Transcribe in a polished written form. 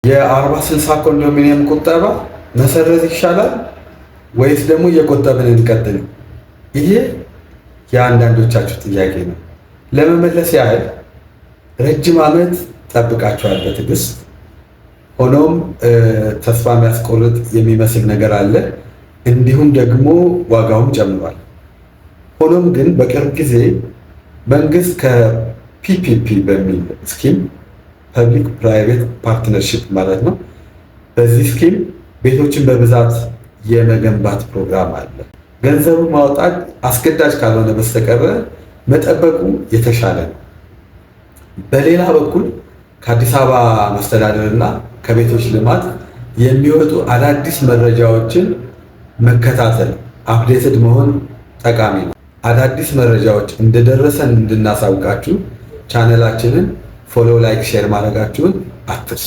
የ40/60 ኮንዶሚኒየም ቁጠባ መሰረዝ ይሻላል ወይስ ደግሞ እየቆጠብን እንቀጥል? ይሄ የአንዳንዶቻችሁ ጥያቄ ነው። ለመመለስ ያህል ረጅም ዓመት ጠብቃችኋል በትዕግስት። ሆኖም ተስፋ የሚያስቆርጥ የሚመስል ነገር አለ፣ እንዲሁም ደግሞ ዋጋውም ጨምሯል። ሆኖም ግን በቅርብ ጊዜ መንግስት ከፒፒፒ በሚል ስኪም ፐብሊክ ፕራይቬት ፓርትነርሺፕ ማለት ነው፣ በዚህ ስኪም ቤቶችን በብዛት የመገንባት ፕሮግራም አለ። ገንዘቡ ማውጣት አስገዳጅ ካልሆነ በስተቀረ መጠበቁ የተሻለ ነው። በሌላ በኩል ከአዲስ አበባ መስተዳደር እና ከቤቶች ልማት የሚወጡ አዳዲስ መረጃዎችን መከታተል፣ አፕዴትድ መሆን ጠቃሚ ነው። አዳዲስ መረጃዎች እንደደረሰን እንድናሳውቃችሁ ቻነላችንን ፎሎ፣ ላይክ፣ ሼር ማድረጋችሁን አትርሱ።